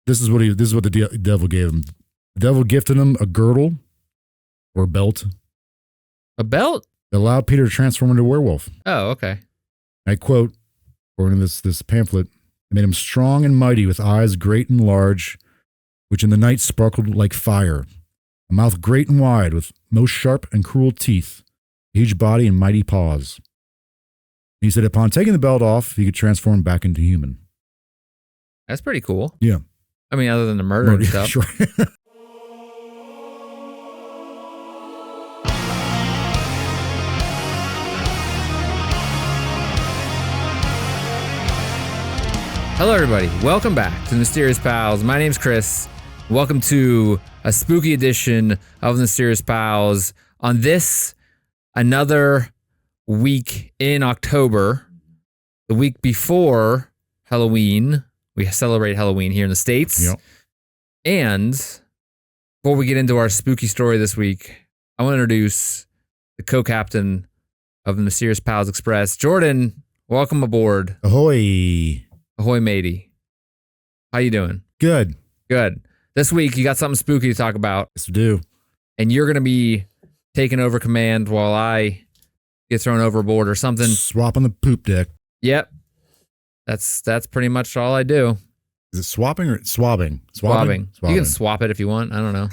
This is what the devil gave him. The devil gifted him a girdle or a belt. A belt? That allowed Peter to transform into a werewolf. Oh, okay. I quote, according to this pamphlet, it made him strong and mighty with eyes great and large, which in the night sparkled like fire, a mouth great and wide with most sharp and cruel teeth, a huge body and mighty paws. He said upon taking the belt off, he could transform back into human. That's pretty cool. Yeah. I mean, other than the murder and stuff. Sure. Hello, everybody. Welcome back to the Mysterious Pals. My name's Chris. Welcome to a spooky edition of the Mysterious Pals. On this, another week in October, the week before Halloween. We celebrate Halloween here in the States. Yep. And before we get into our spooky story this week, I want to introduce the co-captain of the Mysterious Pals Express. Jordan, welcome aboard. Ahoy. Ahoy, matey. How you doing? Good. Good. This week, you got something spooky to talk about. Yes, we do. And you're going to be taking over command while I get thrown overboard or something. Swap on the poop deck. Yep. That's pretty much all I do. Is it swapping or swabbing? Swabbing. You can swap it if you want. I don't know.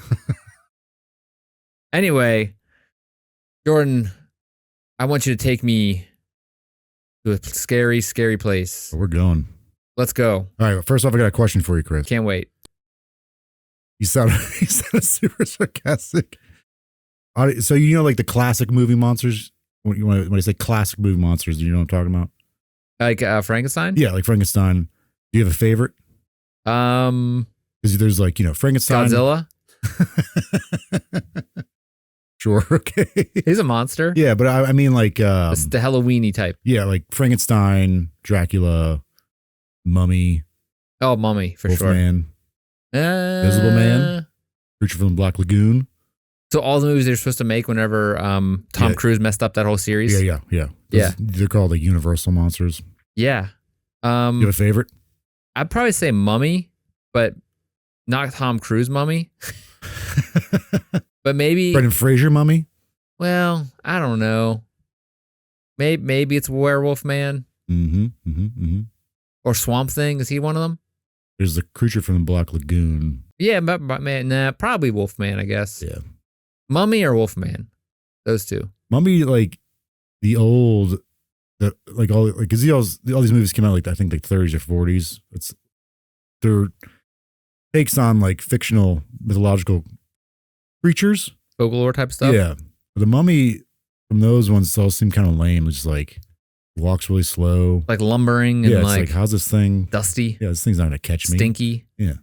Anyway, Jordan, I want you to take me to a scary, scary place. We're going. Let's go. All right. First off, I got a question for you, Chris. Can't wait. You sounded super sarcastic. So you know, like the classic movie monsters. When I say classic movie monsters, do you know what I'm talking about? Like Frankenstein? Yeah, like Frankenstein. Do you have a favorite? Because there's like, Frankenstein. Godzilla? Sure, okay. He's a monster. Yeah, but I mean like It's the Halloween-y type. Yeah, like Frankenstein, Dracula, Mummy. Oh, Mummy, for sure. Wolfman, Invisible Man, Creature from the Black Lagoon. So all the movies they're supposed to make whenever Tom Cruise messed up that whole series? Yeah. Yeah. They're called like Universal monsters. Yeah. You have a favorite? I'd probably say Mummy, but not Tom Cruise Mummy. But maybe Brendan Fraser Mummy? Well, I don't know. Maybe it's Werewolf Man. Or Swamp Thing. Is he one of them? There's the Creature from the Black Lagoon. Yeah, but man, nah, probably Wolfman, I guess. Yeah. Mummy or Wolfman? Those two. Mummy, like the old, because all these movies came out like I think like 30s or 40s. They're takes on like fictional mythological creatures, Folklore type stuff. Yeah, but the Mummy from those ones all seem kind of lame. It's just like walks really slow, like lumbering and it's like how's this thing dusty? Yeah, this thing's not gonna catch me. Stinky. Yeah.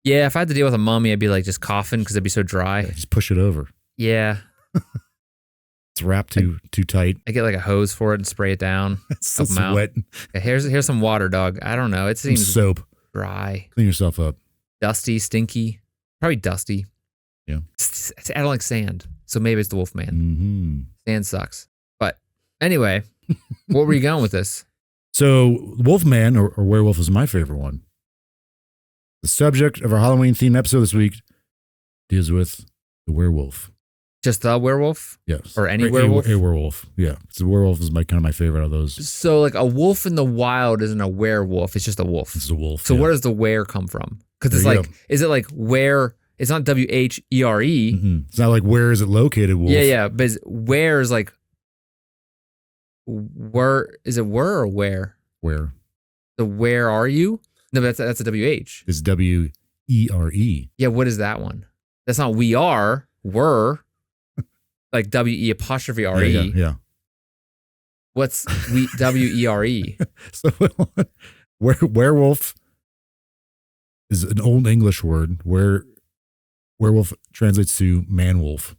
Yeah, if I had to deal with a mummy, I'd be like just coughing because it'd be so dry. Yeah, just push it over. Yeah. It's wrapped too tight. I get like a hose for it and spray it down. It's so wet. Okay, here's some water, dog. I don't know. It seems some soap. Dry. Clean yourself up. Dusty, stinky. Probably dusty. Yeah. I don't like sand, so maybe it's the Wolfman. Mm-hmm. Sand sucks. But anyway, where were you going with this? So Wolfman or werewolf is my favorite one. The subject of our Halloween themed episode this week deals with the werewolf. Just the werewolf? Yes. Or any werewolf? A werewolf. Yeah. So the werewolf is kind of my favorite of those. So like a wolf in the wild isn't a werewolf. It's just a wolf. It's a wolf. So where does the were come from? Because it's like, is it like where? It's not WHERE. Mm-hmm. It's not like where is it located, wolf? Yeah. But where is like, where is it were or where? Where? The where are you? No, that's a WH. It's WERE. Yeah, what is that one? That's not we are, were, like WE''RE. Yeah. What's WERE? So werewolf is an old English word where werewolf translates to man wolf.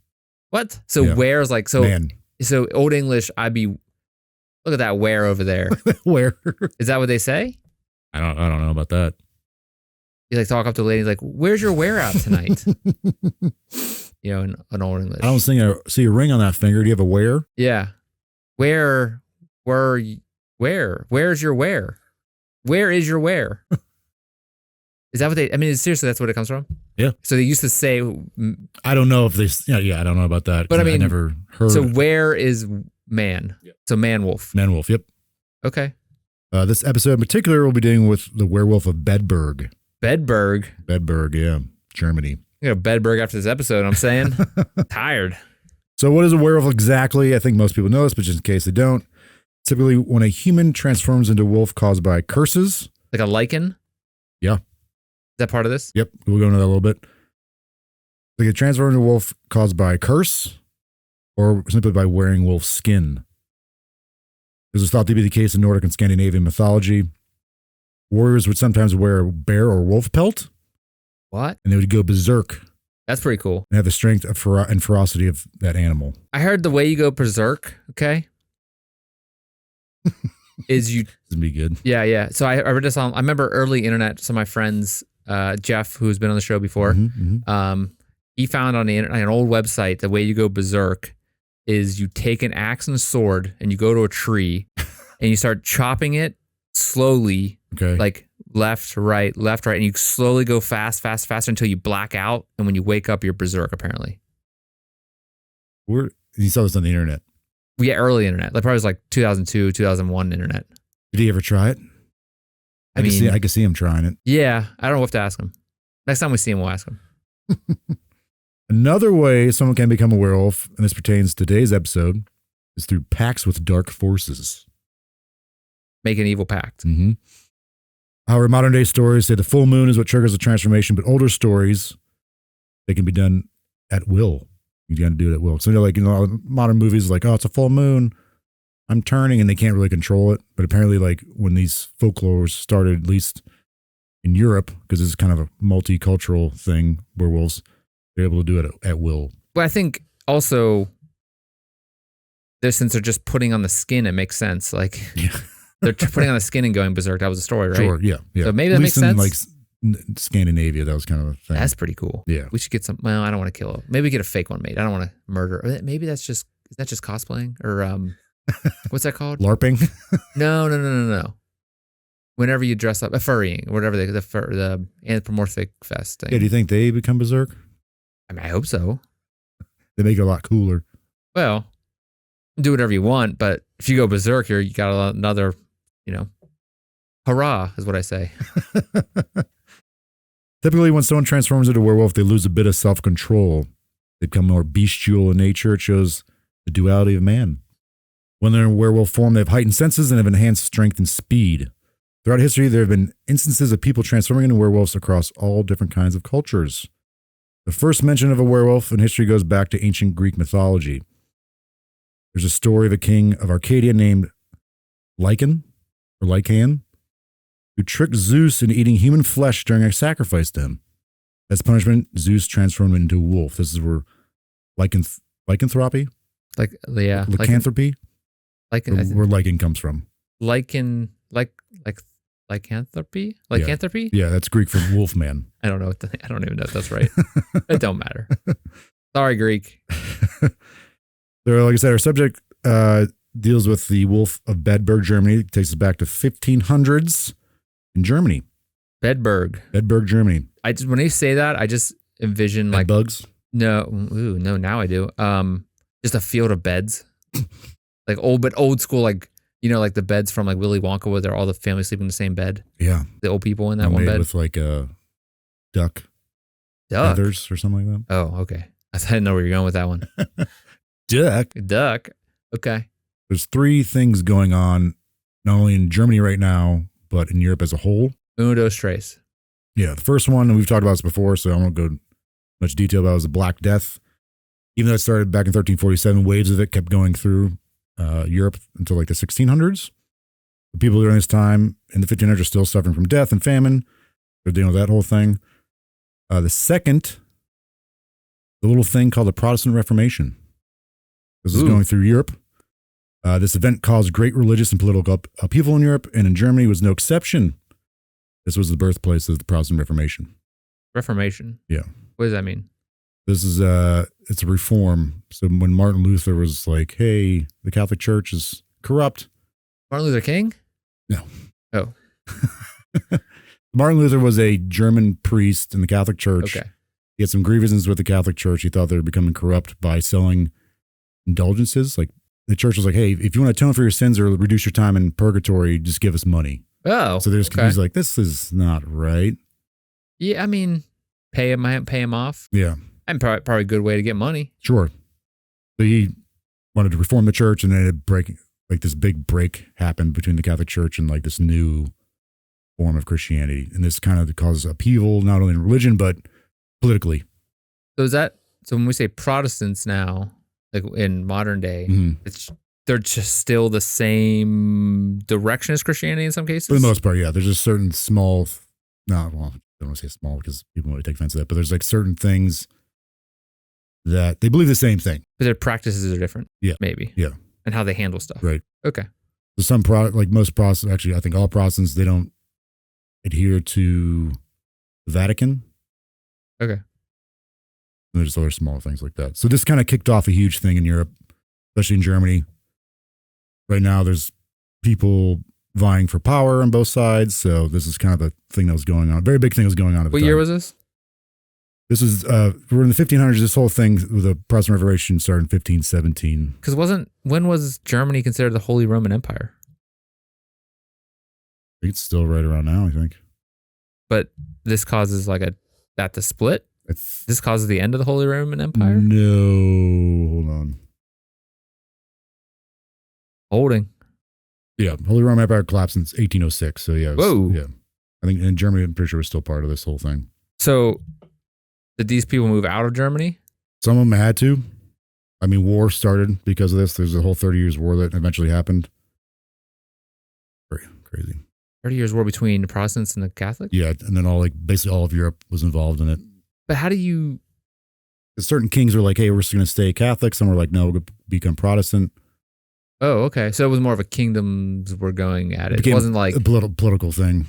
What? So where is like, so man. So old English, I'd be, look at that where over there. Where? Is that what they say? I don't know about that. You like talk up to the lady like, where's your where out tonight? In an old English. I don't see a ring on that finger. Do you have a where? Yeah. Where's your where? Where is your where? Is that what they? I mean, seriously, that's what it comes from. Yeah. So they used to say. I don't know if they. Yeah, I don't know about that. But I mean, never heard. So where is man? Yeah. So man wolf. Man wolf. Yep. Okay. This episode in particular, we'll be dealing with the werewolf of Bedburg. Bedburg, yeah, Germany. You know, Bedburg after this episode. I'm saying, tired. So, what is a werewolf exactly? I think most people know this, but just in case they don't, typically when a human transforms into a wolf caused by curses, Like a lichen. Yeah. Is that part of this? Yep, we'll go into that a little bit. They get transformed into a wolf caused by a curse, or simply by wearing wolf skin. This is thought to be the case in Nordic and Scandinavian mythology. Warriors would sometimes wear a bear or wolf pelt. What? And they would go berserk. That's pretty cool. And have the strength and ferocity of that animal. I heard the way you go berserk, okay, is you... This would be good. Yeah. So I read this on... I remember early internet, some of my friends, Jeff, who's been on the show before, he found on an old website, the way you go berserk is you take an axe and a sword and you go to a tree and you start chopping it slowly, like left, right, and you slowly go faster until you black out. And when you wake up, you're berserk, apparently. You saw this on the internet? Yeah, early internet. Like probably was like 2002, 2001 internet. Did he ever try it? I can see him trying it. Yeah, I don't know what to ask him. Next time we see him, we'll ask him. Another way someone can become a werewolf, and this pertains to today's episode, is through pacts with dark forces. Make an evil pact. Mm-hmm. However, modern day stories say the full moon is what triggers the transformation, but older stories, they can be done at will. You got to do it at will. So, modern movies like, oh, it's a full moon, I'm turning, and they can't really control it. But apparently, like, when these folklores started, at least in Europe, because this is kind of a multicultural thing, werewolves, they're able to do it at will. Well, I think also, since they're just putting on the skin, it makes sense. Like, they're putting on the skin and going berserk. That was the story, right? Sure, yeah. So maybe that makes sense. Like Scandinavia, that was kind of a thing. That's pretty cool. Yeah. We should get some. Well, I don't want to kill it. Maybe get a fake one made. I don't want to murder. Maybe is that just cosplaying or what's that called? LARPing? No. Whenever you dress up, furrying, whatever the anthropomorphic fest thing. Yeah, do you think they become berserk? I mean, I hope so. They make it a lot cooler. Well, do whatever you want, but if you go berserk, you got another, hurrah is what I say. Typically, when someone transforms into a werewolf, they lose a bit of self-control. They become more bestial in nature. It shows the duality of man. When they're in werewolf form, they have heightened senses and have enhanced strength and speed. Throughout history, there have been instances of people transforming into werewolves across all different kinds of cultures. The first mention of a werewolf in history goes back to ancient Greek mythology. There's a story of a king of Arcadia named Lycan, who tricked Zeus into eating human flesh during a sacrifice to him. As punishment, Zeus transformed him into a wolf. This is where lycanthropy? Lycanthropy? Where lichen comes from. Lycanthropy? Lycanthropy? Yeah, that's Greek for wolf man. I don't know. I don't even know if that's right. It don't matter. Sorry, Greek. So, like I said, our subject deals with the Wolf of Bedburg, Germany. It takes us back to 1500s in Germany. Bedburg, Germany. When you say that, I just envision like bugs. No, now I do. Just a field of beds, like old school, like the beds from like Willy Wonka, where they're all the family sleeping in the same bed. Yeah, the old people in that one bed with like a duck feathers or something like that. Oh, okay. I didn't know where you're going with that one. Duck. Okay. There's three things going on, not only in Germany right now, but in Europe as a whole. Uno, dos, tres. Yeah, the first one, and we've talked about this before, so I won't go much detail about it, was the Black Death. Even though it started back in 1347, waves of it kept going through Europe until like the 1600s. The people during this time in the 1500s are still suffering from death and famine. They're dealing with that whole thing. The second, the little thing called the Protestant Reformation. This is going through Europe. This event caused great religious and political upheaval in Europe, and in Germany was no exception. This was the birthplace of the Protestant Reformation. Reformation? Yeah. What does that mean? This is it's a reform. So when Martin Luther was like, hey, the Catholic Church is corrupt. Martin Luther King? No. Oh. Martin Luther was a German priest in the Catholic Church. Okay. He had some grievances with the Catholic Church. He thought they were becoming corrupt by selling indulgences. Like the church was like, hey, if you want to atone for your sins or reduce your time in purgatory, just give us money. Oh. So he's like, this is not right. Yeah, I mean, pay him off. Yeah. And probably a good way to get money. Sure. So he wanted to reform the church, and then this big break happened between the Catholic Church and like this new form of Christianity. And this kind of causes upheaval, not only in religion, but politically. So when we say Protestants now, like in modern day, they're just still the same direction as Christianity in some cases? For the most part, yeah. There's just certain small, I don't want to say small because people might take offense to that, but there's like certain things that they believe the same thing. But their practices are different. Yeah. Maybe. Yeah. And how they handle stuff. Right. Okay. So like most Protestants, actually, I think all Protestants, they don't adhere to the Vatican. Okay. And there's other small things like that. So this kind of kicked off a huge thing in Europe, especially in Germany. Right now, there's people vying for power on both sides. So this is kind of a thing that was going on. A very big thing that was going on at the time. What year was this? This is, we're in the 1500s. This whole thing with the Protestant Reformation started in 1517. Because when was Germany considered the Holy Roman Empire? I think it's still right around now, I think. But this causes that to split? This causes the end of the Holy Roman Empire? No, hold on. Holding. Yeah, Holy Roman Empire collapsed in 1806. So yeah. Whoa. Yeah. I think in Germany, I'm pretty sure was still part of this whole thing. So did these people move out of Germany? Some of them had to. I mean, war started because of this. There's a whole 30 years war that eventually happened. Very crazy. 30 years war between the Protestants and the Catholics? Yeah, and then basically all of Europe was involved in it. But how do you... Certain kings were like, hey, we're just going to stay Catholic. Some were like, no, we're going to become Protestant. Oh, okay. So it was more of a kingdoms were going at it. It wasn't like... a political thing.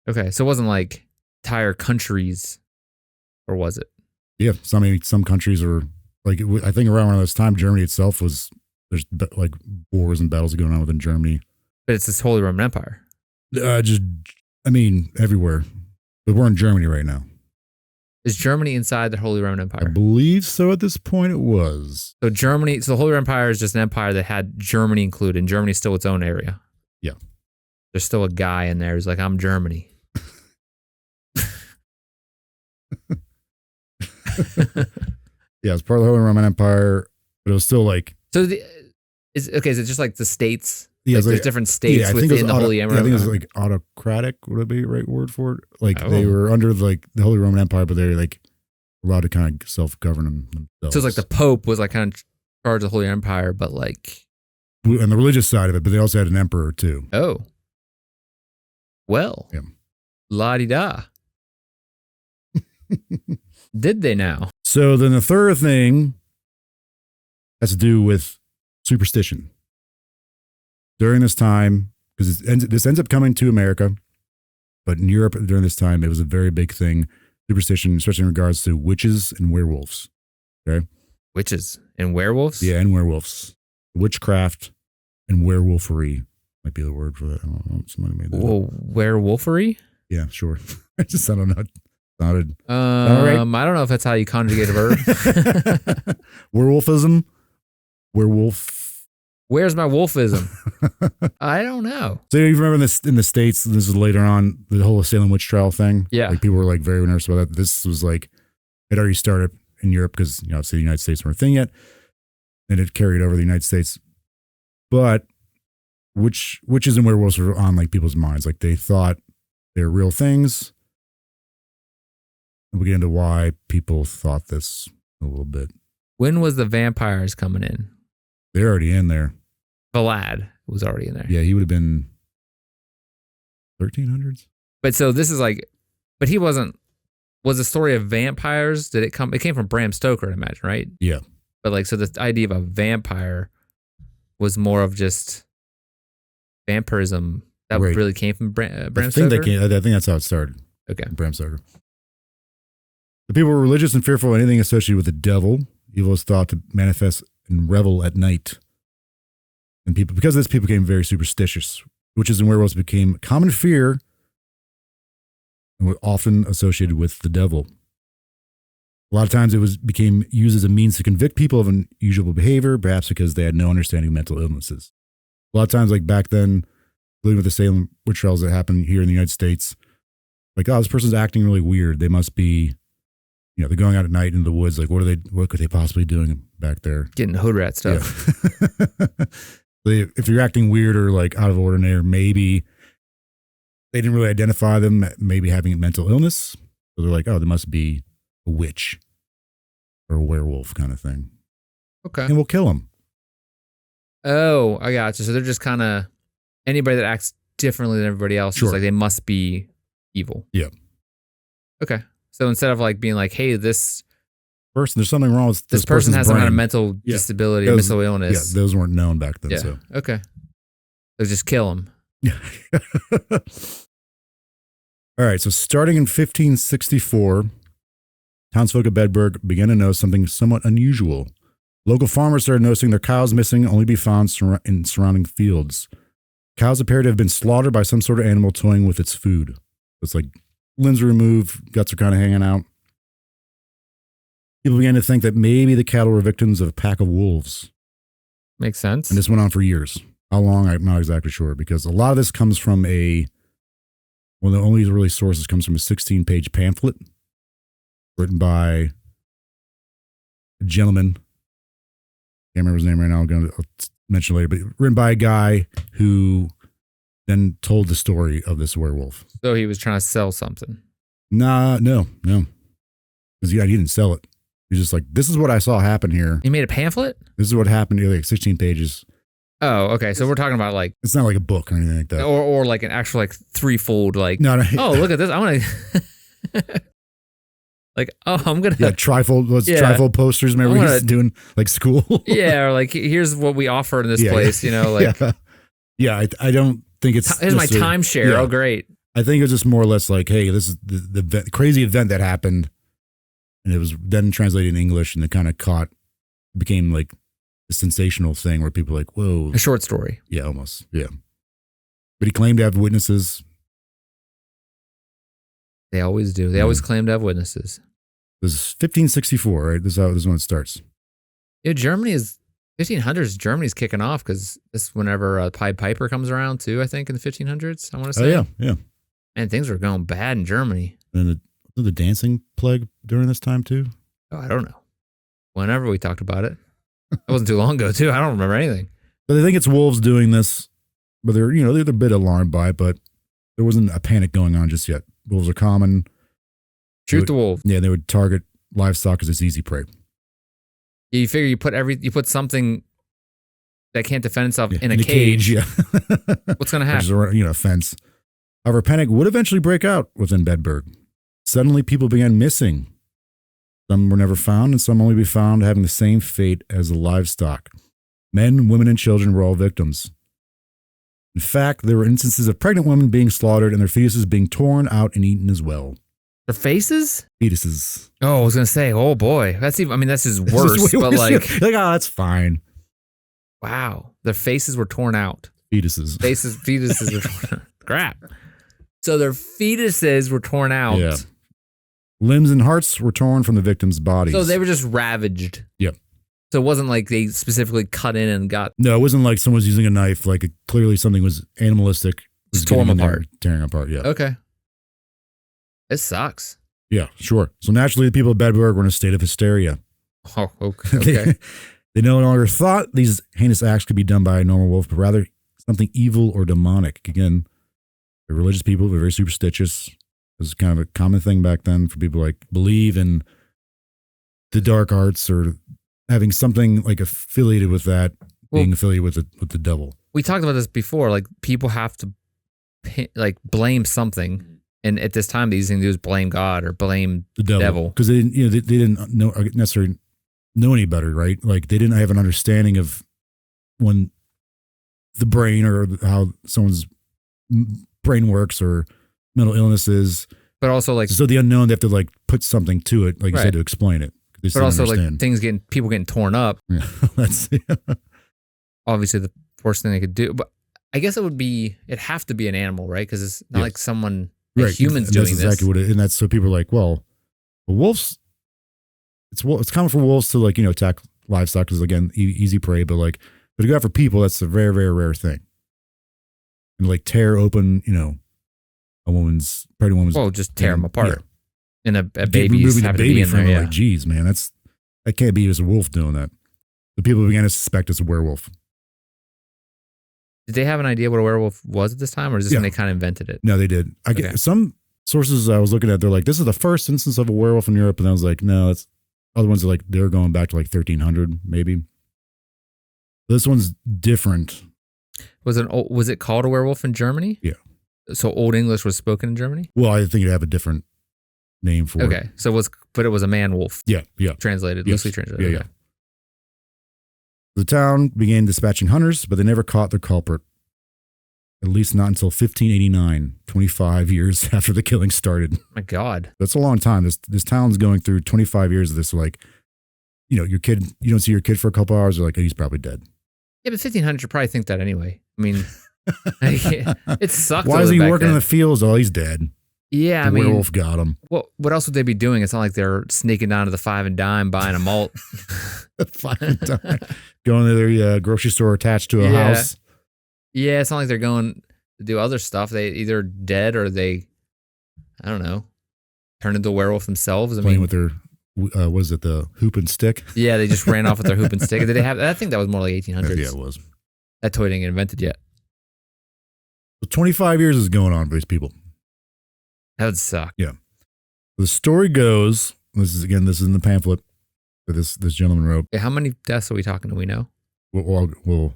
Okay, so it wasn't like entire countries, or was it? Yeah, some countries are... Like, I think around this time, Germany itself there's like wars and battles going on within Germany. But it's this Holy Roman Empire. Everywhere. But we're in Germany right now. Is Germany inside the Holy Roman Empire? I believe so at this point it was. So the Holy Roman Empire is just an empire that had Germany included, and Germany's still its own area. Yeah. There's still a guy in there who's like, I'm Germany. Yeah, it's part of the Holy Roman Empire, but it was still like... So is it just like the states? Yeah, there's different states within the Holy Roman Empire? I think it was like autocratic, would it be the right word for it? Like they were under like the Holy Roman Empire, but they're like allowed to kind of self-govern themselves. So it's like the Pope was like kind of in charge of the Holy Empire, but like... And the religious side of it, but they also had an emperor too. Oh. Well. Yeah. La-di-da. Did they now? So then the third thing has to do with superstition. During this time, because this ends up coming to America, but in Europe during this time, it was a very big thing, superstition, especially in regards to witches and werewolves. Okay? Witches and werewolves? Yeah, and werewolves. Witchcraft and werewolfery might be the word for that. I don't know. Somebody made that up. Werewolfery? Yeah, sure. I just, I don't know. Sounded right? I don't know if that's how you conjugate a verb. Werewolfism? Werewolf. Where's my wolfism? I don't know. So you remember this in the States, this is later on, the whole Salem witch trial thing? Yeah. Like people were like very nervous about that. This was like, it already started in Europe because, obviously the United States weren't a thing yet. And it carried over the United States. But witches and werewolves were on like people's minds. Like they thought they were real things. And we'll get into why people thought this a little bit. When was the vampires coming in? They're already in there. Vlad was already in there. Yeah, he would have been 1300s. But so this is like, but he wasn't, was the story of vampires, it came from Bram Stoker, I imagine, right? Yeah. But like, so the idea of a vampire was more of just vampirism that Right. really came from Bram I Stoker? think that's how it started. Okay. Bram Stoker. The people were religious and fearful of anything associated with the devil. Evil was thought to manifest and revel at night. And because of this, people became very superstitious. Witches and werewolves became common fear and were often associated with the devil. A lot of times it became used as a means to convict people of unusual behavior, perhaps because they had no understanding of mental illnesses. A lot of times, like back then, including with the Salem witch trials that happened here in the United States, like, oh, this person's acting really weird. They must be, they're going out at night in the woods. Like, what could they possibly be doing back there? Getting hood rat stuff. Yeah. If you're acting weird or like out of ordinary, maybe they didn't really identify them maybe having a mental illness. So they're like, oh, there must be a witch or a werewolf kind of thing. Okay. And we'll kill them. Oh, I got you. So they're just kind of anybody that acts differently than everybody else. Sure. It's like they must be evil. Yeah. Okay. So instead of like being like, hey, this person, there's something wrong with this person has some kind of mental disability, mental illness. Yeah, those weren't known back then. Yeah. So. Okay. So just kill them. Yeah. All right. So starting in 1564, townsfolk of Bedburg began to notice something somewhat unusual. Local farmers started noticing their cows missing, only to be found in surrounding fields. Cows appeared to have been slaughtered by some sort of animal toying with its food. It's like limbs are removed, guts are kind of hanging out. People began to think that maybe the cattle were victims of a pack of wolves. Makes sense. And this went on for years. How long, I'm not exactly sure, because a lot of this comes from one of the only really sources comes from a 16-page pamphlet written by a gentleman. Can't remember his name right now. I'll mention it later, but written by a guy who then told the story of this werewolf. So he was trying to sell something. No. Because he didn't sell it. He's just like, this is what I saw happen here. He made a pamphlet? This is what happened here, like 16 pages. Oh, okay. So we're talking about like... It's not like a book or anything like that. Or like an actual like threefold like... No. Oh, look at this. I want to... like, oh, I'm going to... Yeah, trifold posters. Remember we used to doing like school? Yeah, or like, here's what we offer in this place, like... Yeah, I don't think it's... Here's my timeshare. Yeah. Oh, great. I think it was just more or less like, hey, this is the crazy event that happened. And it was then translated in English and it kind of became like a sensational thing where people were like, whoa. A short story. Yeah, almost. Yeah. But he claimed to have witnesses. They always do. They always claim to have witnesses. This is 1564, right? This is when it starts. Yeah, Germany is 1500s. Germany's kicking off because this is whenever Pied Piper comes around too. I think in the 1500s. I want to say. Oh yeah. And things were going bad in Germany. And the dancing plague during this time too. Oh, I don't know. Whenever we talked about it, that wasn't too long ago too. I don't remember anything. But they think it's wolves doing this, but they're a bit alarmed by it. But there wasn't a panic going on just yet. Wolves are common. Shoot the wolf. Yeah, they would target livestock as its easy prey. Yeah, you figure you put something that can't defend itself in a cage. Yeah. What's going to happen? Which is a fence. However, panic would eventually break out within Bedburg. Suddenly, people began missing. Some were never found, and some only be found having the same fate as the livestock. Men, women, and children were all victims. In fact, there were instances of pregnant women being slaughtered and their fetuses being torn out and eaten as well. Their faces? Fetuses. Oh, I was going to say, oh boy. That's just worse, but worse. like... oh, that's fine. Wow. Their faces were torn out. Fetuses were torn out. Crap. So their fetuses were torn out. Yeah. Limbs and hearts were torn from the victims' bodies. So they were just ravaged. Yep. So it wasn't like they specifically cut in and got... No, it wasn't like someone was using a knife. Like clearly something was animalistic. Just tore them apart. Tearing apart, yeah. Okay. It sucks. Yeah, sure. So naturally, the people of Bedburg were in a state of hysteria. Oh, okay. They no longer thought these heinous acts could be done by a normal wolf, but rather something evil or demonic. Again, the religious people were very superstitious. It was kind of a common thing back then for people like believe in the dark arts or having something like affiliated with that, being affiliated with the devil. We talked about this before. Like people have to blame something. And at this time, the easy thing to do is blame God or blame the devil. Because they didn't, they didn't necessarily know any better, right? Like they didn't have an understanding of when the brain or how someone's brain works or mental illnesses. But also so the unknown, they have to put something to it, like you said, to explain it. But also people getting torn up. Yeah, that's obviously the worst thing they could do. But I guess it'd have to be an animal, right? Because it's not like someone Right. humans And doing that's this. exactly what it is. And that's so people are like, well, wolves, it's common for wolves to like, attack livestock because again, easy prey, but like, but to go after people, that's a very, very rare thing. And like tear open, a pregnant woman's. Well, just tear them apart. Yeah. And a baby's removing the happen to baby be in from there. it, Yeah. like, geez, man, that can't be just a wolf doing that. The people began to suspect it's a werewolf. Did they have an idea what a werewolf was at this time, or is this Yeah. when they kind of invented it? No, they did. I Okay. get some sources I was looking at. They're like, this is the first instance of a werewolf in Europe, and I was like, no, it's other ones are like they're going back to like 1300 maybe. This one's different. Was it called a werewolf in Germany? Yeah. So Old English was spoken in Germany? Well, I think it'd have a different name for it. Okay. So it was a man wolf. Yeah, yeah. Translated, Yes. loosely translated. Yeah, okay. The town began dispatching hunters, but they never caught their culprit. At least not until 1589, 25 years after the killing started. My God. That's a long time. This town's going through 25 years of this. Like, your kid, you don't see your kid for a couple hours. You're like, oh, he's probably dead. Yeah, but 1500, you probably think that anyway. I mean, it sucked. Why is he working in the fields? Oh, he's dead. Yeah, The I mean, werewolf got him. what else would they be doing? It's not like they're sneaking down to the 5 and dime buying a malt. Going to their grocery store attached to a Yeah. house. Yeah, it's not like they're going to do other stuff. They either dead or they, I don't know, turn into a werewolf themselves. I Playing mean, with their, was it the hoop and stick? yeah, they just ran off with their hoop and stick. Did they have? I think that was more like 1800s. Yeah, it was. That toy didn't get invented yet. So 25 years is going on for these people. That would suck. The story goes, this is in the pamphlet that this gentleman wrote. Okay, how many deaths are we talking? Do we know? We'll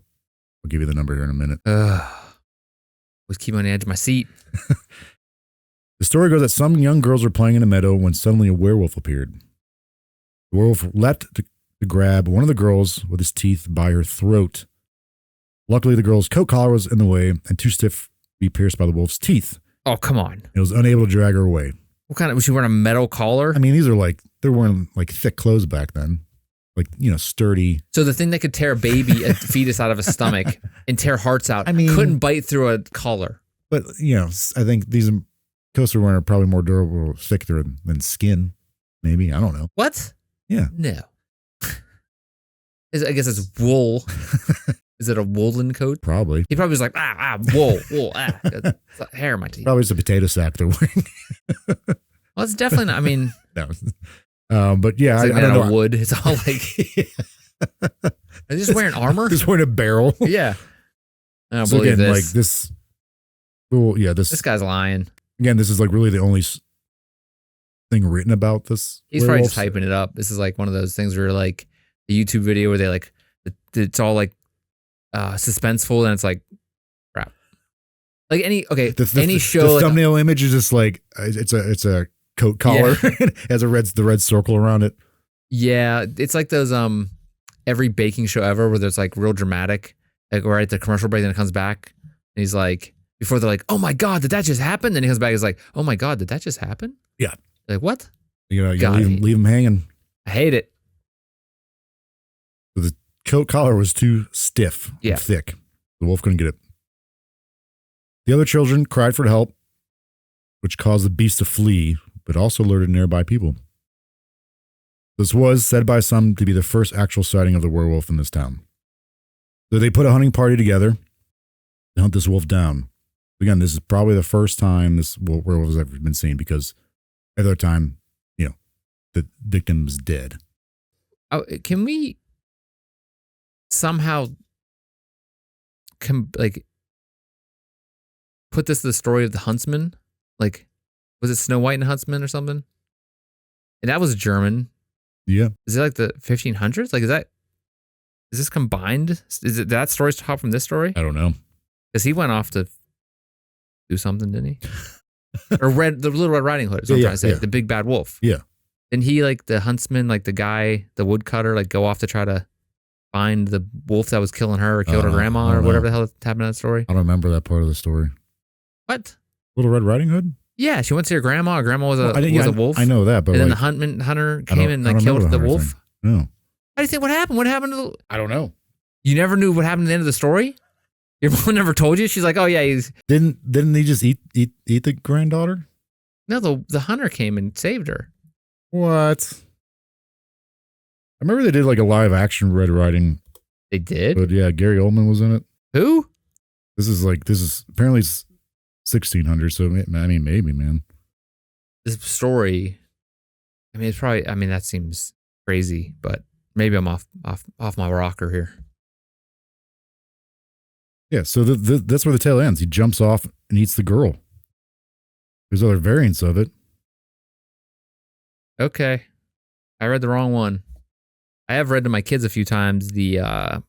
give you the number here in a minute. Was keep on the edge of my seat. The story goes that some young girls were playing in a meadow when suddenly a werewolf appeared. The werewolf leapt to grab one of the girls with his teeth by her throat. Luckily, the girl's coat collar was in the way and too stiff to be pierced by the wolf's teeth. Oh, come on. It was unable to drag her away. What kind of, was she wearing a metal collar? I mean, these are like, they're wearing like thick clothes back then. Like, sturdy. So the thing that could tear a fetus out of a stomach and tear hearts out, I mean, couldn't bite through a collar. But, I think these coats are wearing are probably more durable, thicker than skin. Maybe. I don't know. What? Yeah. No. I guess it's wool. Is it a woolen coat? Probably. He probably was like, wool, it's hair in my teeth. Probably it's a potato sack they're wearing. Well, it's definitely not. I mean, no. But yeah, it's like I don't know. wood. It's all like, are they just wearing armor? Just wearing a barrel. Yeah. I don't So believe again, this. like this. Well, yeah, This guy's lying. Again, this is like really the only thing written about this. He's probably just werewolf. hyping it up. This is like one of those things where like a YouTube video where they like, it's all like suspenseful and it's like crap. Like any show. The like, thumbnail image is just like it's a coat collar. It has the red circle around it. yeah, it's like those every baking show ever where there's like real dramatic, like right at the commercial break, then it comes back and he's like, before they're like, oh my God, did that just happen? Then he comes back, he's like, oh my God, did that just happen? Yeah. Like what? You God, leave them hanging. I hate it. The coat collar was too stiff Yeah. and thick. The wolf couldn't get it. The other children cried for help, which caused the beast to flee, but also alerted nearby people. This was said by some to be the first actual sighting of the werewolf in this town. So they put a hunting party together to hunt this wolf down. Again, this is probably the first time this werewolf has ever been seen because every other time, the victim's dead. Oh, can we somehow put this to the story of the huntsman? Like, was it Snow White and the Huntsman or something? And that was German. Yeah. Is it like the 1500s? Like, is this combined? Is it that story's top from this story? I don't know. Because he went off to do something, didn't he? Or the Little Red Riding Hood, is what I'm trying to say. Yeah. The big bad wolf. Yeah. Didn't he, like the huntsman, like the guy, the woodcutter, like go off to try to find the wolf that was killing her or killed her grandma or whatever the hell happened in that story? I don't remember that part of the story. What? Little Red Riding Hood? Yeah, she went to her grandma. Her grandma was a wolf. I know that, but and then like, the hunter I came don't- and I like don't killed remember the the wolf. hunter thing. No. How do you think what happened? What happened to the... I don't know. You never knew what happened at the end of the story? Your mom never told you? She's like, oh yeah, he's Didn't he just eat the granddaughter? no. The hunter came and saved her. What? I remember they did like a live action Red Riding. They did. But yeah, Gary Oldman was in it. Who? This is apparently it's 1600. So I mean, maybe, man. This story. I mean, it's probably. I mean, that seems crazy, but maybe I'm off my rocker here. Yeah, so that's where the tale ends. He jumps off and eats the girl. There's other variants of it. Okay, I read the wrong one. I have read to my kids a few times the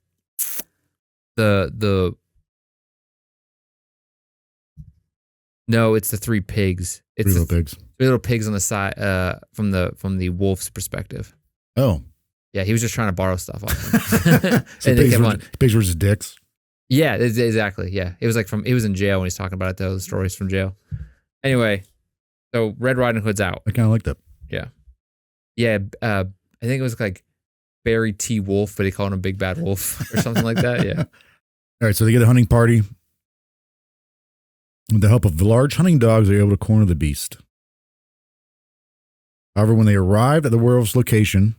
no, it's the three pigs. It's Three Little Pigs. Three Little Pigs on the side from the wolf's perspective. Oh, yeah, he was just trying to borrow stuff off them. so pigs were just dicks. Yeah, exactly. Yeah, it was like he was in jail when he's talking about it though. The stories from jail. Anyway, so Red Riding Hood's out. I kind of like that. Yeah. I think it was like Barry T. Wolf, but he called him Big Bad Wolf or something like that. Yeah. All right, so they get a hunting party. With the help of large hunting dogs, they're able to corner the beast. However, when they arrived at the werewolf's location,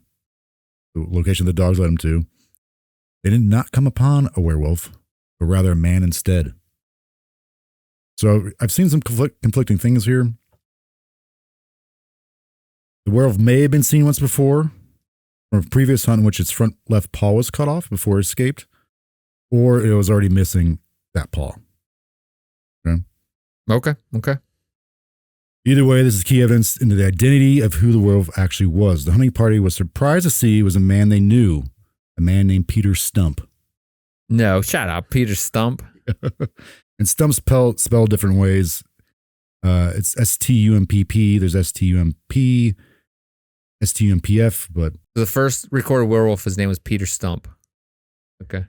the location the dogs led them to, they did not come upon a werewolf, but rather a man instead. So I've seen some conflicting things here. The werewolf may have been seen once before from a previous hunt in which its front left paw was cut off before it escaped, or it was already missing that paw. Okay. Either way, this is key evidence into the identity of who the werewolf actually was. The hunting party was surprised to see was a man they knew, a man named Peter Stumpp. No, shut up, Peter Stumpp. And Stumpp spelled different ways. It's Stumpp. There's Stump, Stumpf, but The first recorded werewolf, his name was Peter Stumpp. Okay.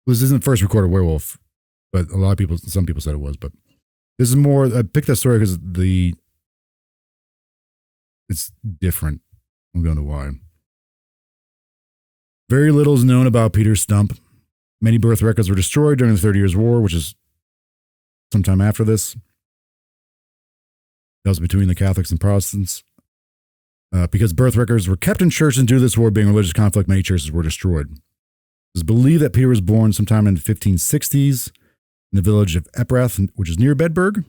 this isn't the first recorded werewolf, but some people said it was, but this is more, I picked that story because it's different. I'm going to why. Very little is known about Peter Stumpp. Many birth records were destroyed during the 30 Years' War, which is sometime after this. That was between the Catholics and Protestants. Because birth records were kept in churches due to this war being a religious conflict, many churches were destroyed. It was believed that Peter was born sometime in the 1560s in the village of Eprath, which is near Bedburg.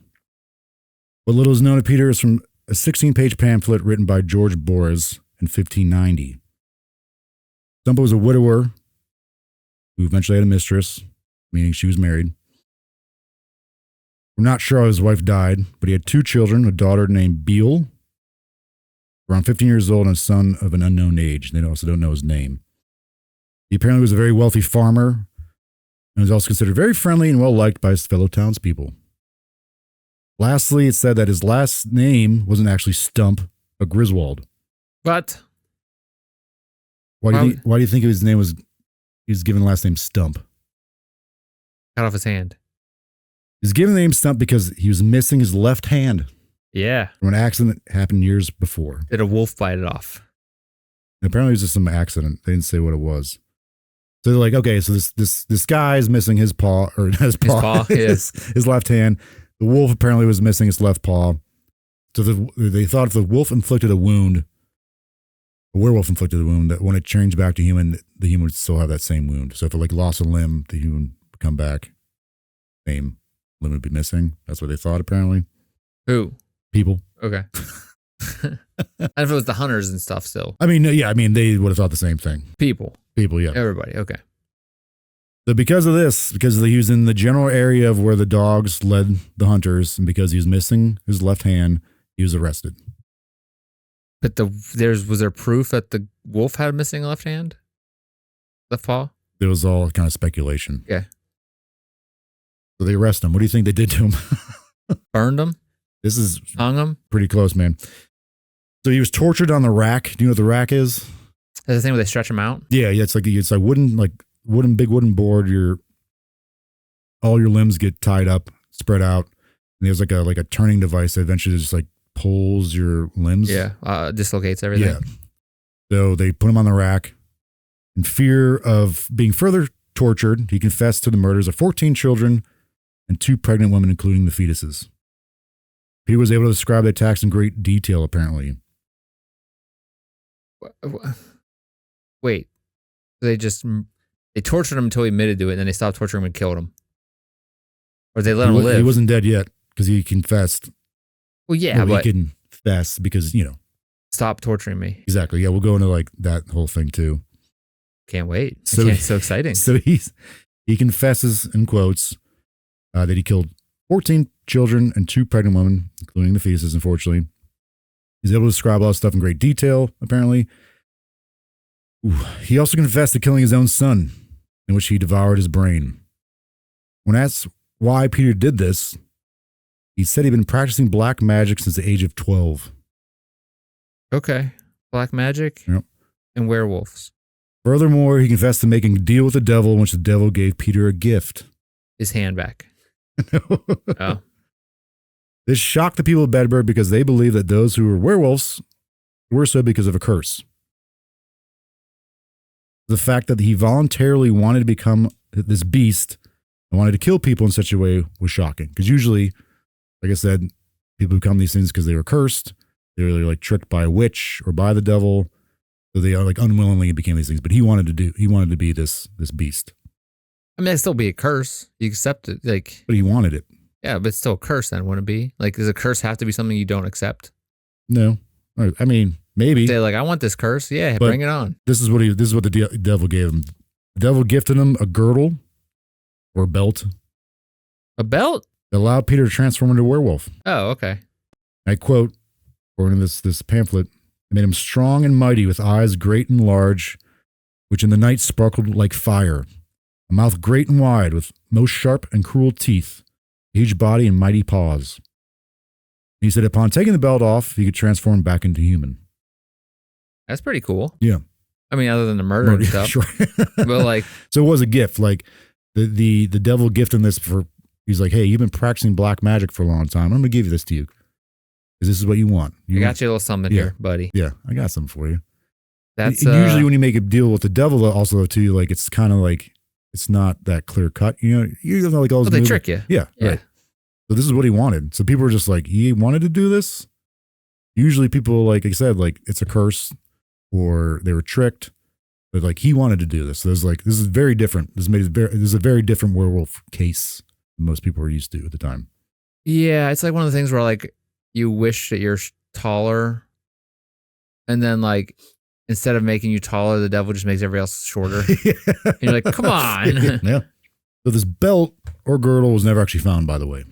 What little is known of Peter is from a 16-page pamphlet written by George Boris in 1590. Stumpp was a widower who eventually had a mistress, meaning she was married. We're not sure how his wife died, but he had two children, a daughter named Beale, around 15 years old, and a son of an unknown age. They also don't know his name. He apparently was a very wealthy farmer and was also considered very friendly and well-liked by his fellow townspeople. Lastly, it's said that his last name wasn't actually Stumpp, but Griswold. What? Why do you think his name was, he was given the last name Stumpp? Cut off his hand. He's given the name Stumpp because he was missing his left hand Yeah. from an accident that happened years before. Did a wolf bite it off? And apparently it was just some accident. They didn't say what it was. So they're like, okay, so this guy is missing his paw, or his left hand. The wolf apparently was missing his left paw. So they thought if the wolf inflicted a wound, a werewolf inflicted a wound, that when it changed back to human, the human would still have that same wound. So if it like lost a limb, the human would come back, same limb would be missing. That's what they thought apparently. Who? People. Okay. And if it was the hunters and stuff still. I mean, yeah, I mean, they would have thought the same thing. People, yeah. everybody. Okay. So because he was in the general area of where the dogs led the hunters, and because he was missing his left hand, he was arrested. But was there proof that the wolf had a missing left hand? Left paw? It was all kind of speculation. Yeah. So they arrest him. What do you think they did to him? Burned him? This is Hung him? pretty close, man. So he was tortured on the rack. Do you know what the rack is? That's the thing where they stretch him out? Yeah, it's like big wooden board. All your limbs get tied up, spread out, and there's like a turning device that eventually just like pulls your limbs. Yeah, dislocates everything. Yeah. So they put him on the rack in fear of being further tortured, he confessed to the murders of 14 children and 2 pregnant women, including the fetuses. He was able to describe the attacks in great detail, apparently. Wait, they tortured him until he admitted to it, and then they stopped torturing him and killed him, or they let him live. He wasn't dead yet because he confessed. Well, yeah, but he confessed because stop torturing me. Exactly. Yeah, we'll go into like that whole thing too. Can't wait. It's so exciting. So he confesses in quotes that he killed 14 children and 2 pregnant women, including the fetuses. Unfortunately, he's able to describe a lot of stuff in great detail. Apparently. He also confessed to killing his own son, in which he devoured his brain. When asked why Peter did this, he said he'd been practicing black magic since the age of 12. Okay. Black magic and werewolves. Furthermore, he confessed to making a deal with the devil in which the devil gave Peter a gift. His hand back. Oh. This shocked the people of Bedburg because they believed that those who were werewolves were so because of a curse. The fact that he voluntarily wanted to become this beast and wanted to kill people in such a way was shocking. Because usually, like I said, people become these things because they were cursed. They were like tricked by a witch or by the devil. So they like unwillingly became these things. But he wanted to be this beast. I mean, it'd still be a curse. You accept it, but he wanted it. Yeah, but it's still a curse. Then wouldn't it be? Like, does a curse have to be something you don't accept? No, I mean maybe. Say like, I want this curse. Yeah, bring it on. This is what the devil gave him. The devil gifted him a girdle or a belt. A belt that allowed Peter to transform into a werewolf. Oh, okay. I quote, according to this pamphlet, it made him strong and mighty with eyes great and large, which in the night sparkled like fire, a mouth great and wide with most sharp and cruel teeth, a huge body and mighty paws. He said upon taking the belt off, he could transform back into human. That's pretty cool. Yeah. I mean, other than the murder and stuff. Sure. But like, so it was a gift. Like the devil gifted him this for, he's like, hey, you've been practicing black magic for a long time. I'm going to give you this to you. Because this is what you want. I got you a little something here, buddy. Yeah, I got something for you. That's usually when you make a deal with the devil, also too, like it's kind of like it's not that clear cut. You know, like all those. They trick you. Yeah, right. So this is what he wanted. So people were just like, he wanted to do this. Usually, people like I said, like it's a curse, or they were tricked. But like he wanted to do this. So there's like this is very different. This is a very different werewolf case than most people were used to at the time. Yeah, it's like one of the things where like you wish that you're taller, and then like instead of making you taller, the devil just makes everybody else shorter. And you're like, come on. Yeah. So this belt or girdle was never actually found, by the way.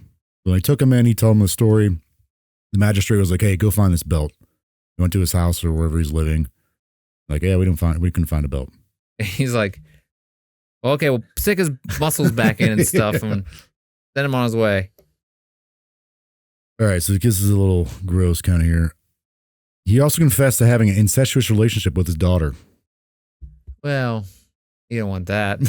When they took him in, he told him the story. The magistrate was like, hey, go find this belt. He went to his house or wherever he's living. Like, yeah, we couldn't find a belt. He's like, well, okay, well, stick his muscles back in and stuff and send him on his way. All right, so this is a little gross kind of here. He also confessed to having an incestuous relationship with his daughter. Well, you don't want that.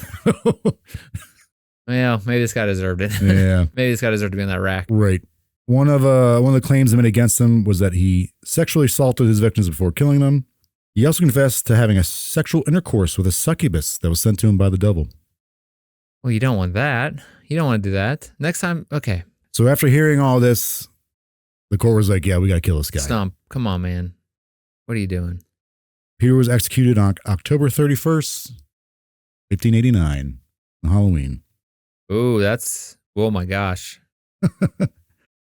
Well, maybe this guy deserved it. Yeah. Maybe this guy deserved to be in that rack. Right. One of the claims made against him was that he sexually assaulted his victims before killing them. He also confessed to having a sexual intercourse with a succubus that was sent to him by the devil. Well, you don't want that. You don't want to do that. Next time, okay. So after hearing all this, the court was like, yeah, we got to kill this guy. Stumpp, come on, man. What are you doing? Peter was executed on October 31st, 1589, on Halloween. Ooh, oh my gosh.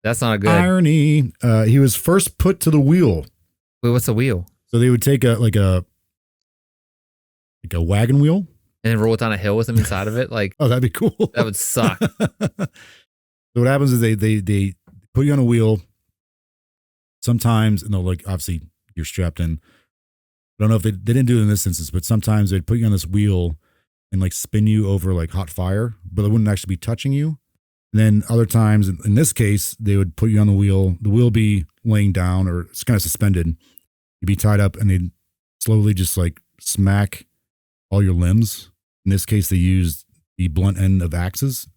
That's not a good irony. He was first put to the wheel. Wait, what's the wheel? So they would take a wagon wheel and then roll it down a hill with him inside of it. Like, oh, that'd be cool. That would suck. So what happens is they put you on a wheel. Sometimes, and they'll like obviously you're strapped in. I don't know if they didn't do it in this instance, but sometimes they'd put you on this wheel and like spin you over like hot fire, but it wouldn't actually be touching you. And then other times, in this case, they would put you on the wheel. The wheel be laying down or it's kind of suspended. You'd be tied up and they'd slowly just like smack all your limbs. In this case, they used the blunt end of axes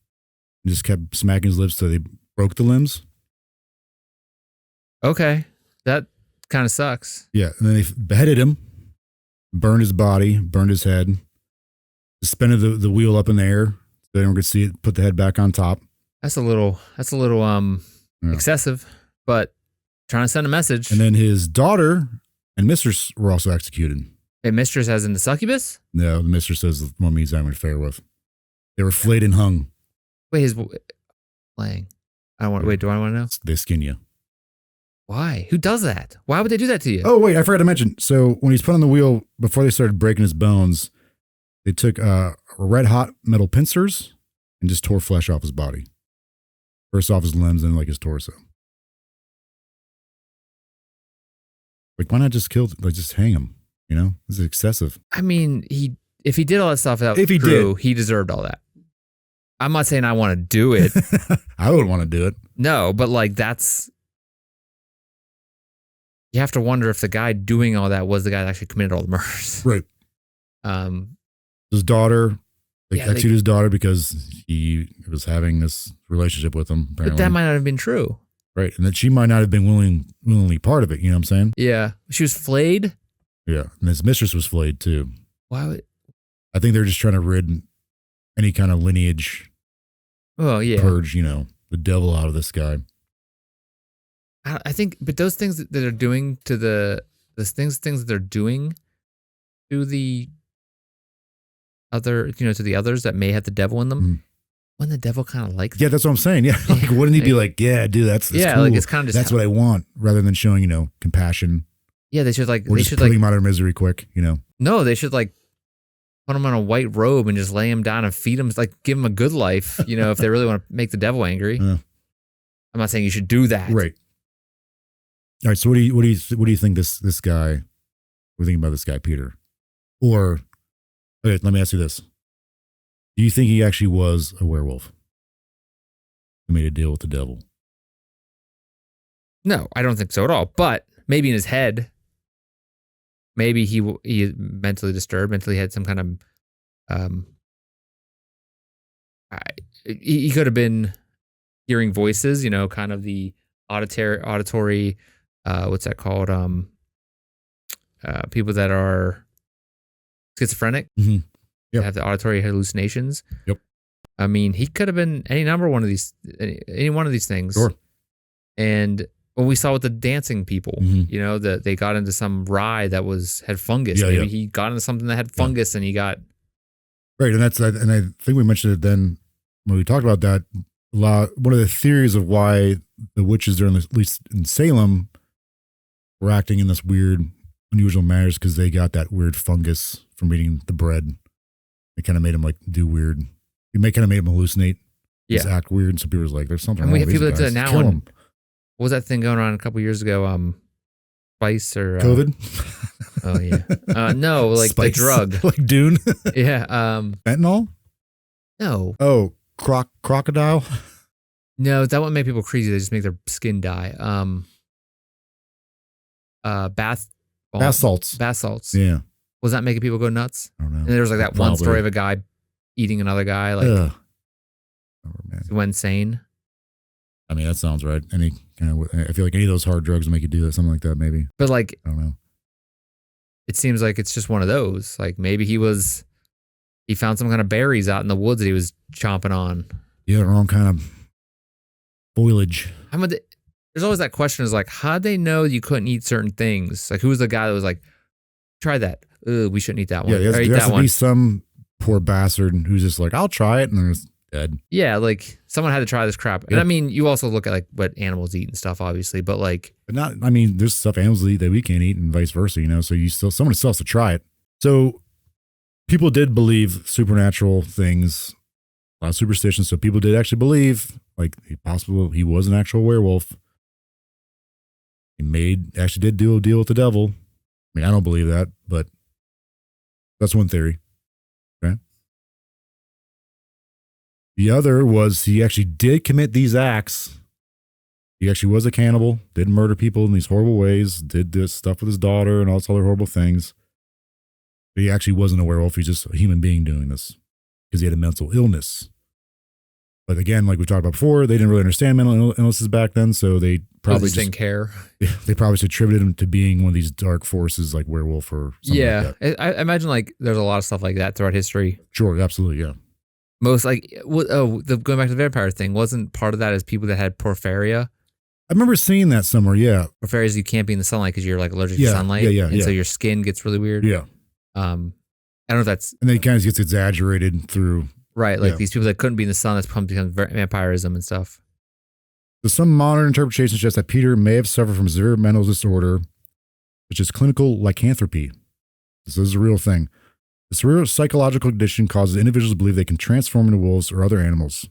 and just kept smacking his limbs till they broke the limbs. Okay. That kind of sucks. Yeah. And then they beheaded him, burned his body, burned his head. suspended the wheel up in the air so anyone could see it, put the head back on top. That's a little excessive, but trying to send a message. And then his daughter and mistress were also executed. A mistress as in the succubus? No, the mistress is the one he's having an affair with. They were flayed and hung. Wait, his playing. Do I want to know? They skin you. Why? Who does that? Why would they do that to you? Oh, wait, I forgot to mention. So when he's put on the wheel, before they started breaking his bones, they took red hot metal pincers and just tore flesh off his body. First off his limbs and like his torso. Like, why not just just hang him? You know, this is excessive. I mean, if he did all that stuff without crew, he deserved all that. I'm not saying I want to do it. I would want to do it. No, but like you have to wonder if the guy doing all that was the guy that actually committed all the murders. Right. His daughter, executed his daughter because he was having this relationship with him. Apparently. But that might not have been true. Right. And that she might not have been willingly part of it. You know what I'm saying? Yeah. She was flayed. Yeah. And his mistress was flayed too. Why would? I think they're just trying to rid any kind of lineage. Oh, yeah. Purge, the devil out of this guy. I think, but those things that they're doing to things that they're doing to the other, to the others that may have the devil in them, wouldn't the devil kind of like that? Yeah, that's what I'm saying. Yeah. Like, wouldn't he be like, yeah, dude, that's yeah, cool. like it's kind of just that's what I want, rather than showing, compassion. Yeah, they should put him out of misery quick, No, they should put him on a white robe and just lay him down and feed him, give him a good life, if they really want to make the devil angry. I'm not saying you should do that. Right. All right. So what do you think this guy? What do you think about this guy, Peter? Or okay, let me ask you this: do you think he actually was a werewolf who made a deal with the devil? No, I don't think so at all. But maybe in his head, maybe he mentally disturbed, mentally had some kind of he could have been hearing voices, kind of the auditory what's that called? People that are schizophrenic, have the auditory hallucinations. Yep. I mean, he could have been any one of these things. Sure. And what we saw with the dancing people, that they got into some rye that had fungus. Yeah, Maybe he got into something that had fungus and he got right. And and I think we mentioned it then when we talked about that. One of the theories of why the witches during at least in Salem were acting in this weird, unusual manners because they got that weird fungus from eating the bread. It kind of made them do weird. It kind of made them hallucinate. Just act weird. And so people was like, "There's something." And wrong we have with people these that guys. do it now. Kill 'em. What was that thing going on a couple years ago? Spice or COVID? Oh yeah. No, like Spice. the drug. Like Dune? Yeah. Fentanyl? No. Oh, crocodile? No, that won't make people crazy. They just make their skin die. Bath salts. Bath salts. Yeah. Was that making people go nuts? I don't know. And there was that Probably. one story of a guy eating another guy, Oh, man. went insane. I mean, that sounds right. Any kind of, I feel like any of those hard drugs will make you do that, something like that, maybe. But I don't know. It seems like it's just one of those. Maybe he found some kind of berries out in the woods that he was chomping on. Yeah, wrong kind of foliage. There's always that question is how'd they know you couldn't eat certain things? Who was the guy that was try that? Ugh, we shouldn't eat that one. Yeah, there has to be some poor bastard who's just I'll try it, and they're just dead. Yeah, someone had to try this crap. Yeah. And you also look at what animals eat and stuff, obviously, but But not, there's stuff animals eat that we can't eat and vice versa, so someone still has to try it. So people did believe supernatural things, a lot of superstitions. So people did actually believe he was an actual werewolf. He actually did do a deal with the devil. I don't believe that, but that's one theory. Okay. The other was he actually did commit these acts. He actually was a cannibal, did murder people in these horrible ways, did this stuff with his daughter and all this other horrible things. But he actually wasn't a werewolf. He's just a human being doing this because he had a mental illness. But again, like we talked about before, they didn't really understand mental illnesses back then, so they probably just didn't care. They probably just attributed him to being one of these dark forces like werewolf or something like that. I imagine like there's a lot of stuff like that throughout history. Sure, absolutely, yeah. Most like, going back to the vampire thing, wasn't part of that as people that had porphyria? I remember seeing that somewhere, yeah. Porphyria is you can't be in the sunlight because you're like allergic to sunlight. And so your skin gets really weird. Yeah. I don't know if that's... And then it kind of gets exaggerated through... Right, like these people that couldn't be in the sun, that's becomes vampirism and stuff. So some modern interpretations suggest that Peter may have suffered from severe mental disorder, which is clinical lycanthropy. This is a real thing. This rare psychological condition causes individuals to believe they can transform into wolves or other animals.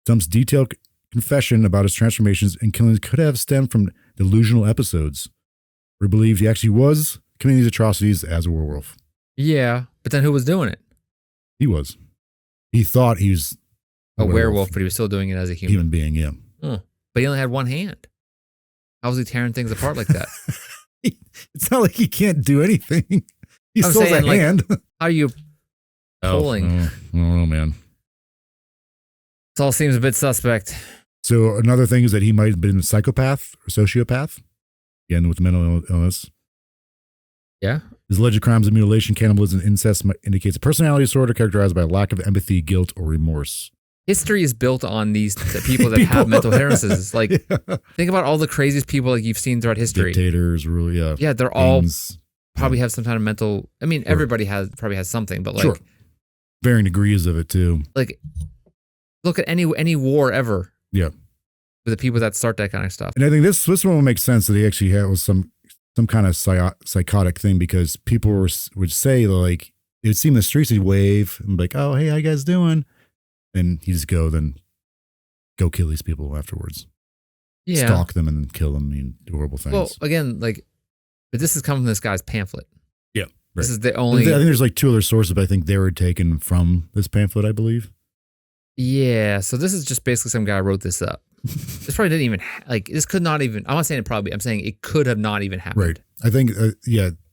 Stump's detailed confession about his transformations and killings could have stemmed from delusional episodes, where he believed he actually was committing these atrocities as a werewolf. Yeah, but then who was doing it? He was. He thought he was a werewolf, but he was still doing it as a human being, yeah. But he only had one hand. How was he tearing things apart like that? It's not like he can't do anything. He still has a hand. How are you pulling? I don't know, man. It all seems a bit suspect. So another thing is that he might have been a psychopath or sociopath, again with mental illness. Yeah. His alleged crimes of mutilation, cannibalism, and incest indicates a personality disorder characterized by a lack of empathy, guilt, or remorse. History is built on these people that have mental illnesses. Like, think about all the craziest people like you've seen throughout history. Dictators, really, yeah. Yeah, they're all probably have some kind of mental. I mean, everybody probably has something, but like varying degrees of it too. Like, look at any war ever. Yeah, with the people that start that kind of stuff. And I think this one will make sense that he actually was some kind of psychotic thing, because people would say, like, it would seem in the streets, he'd wave and be like, "Oh, hey, how you guys doing?" And he'd just go kill these people afterwards. Yeah, stalk them and kill them and do horrible things. Well, again, like, but this is coming from this guy's pamphlet. Yeah, right. This is the only. I think there's like two other sources, but I think they were taken from this pamphlet, I believe. Yeah, so this is just basically some guy wrote this up. This probably didn't even this could not even. I'm not saying it probably. I'm saying it could have not even happened. Right. I think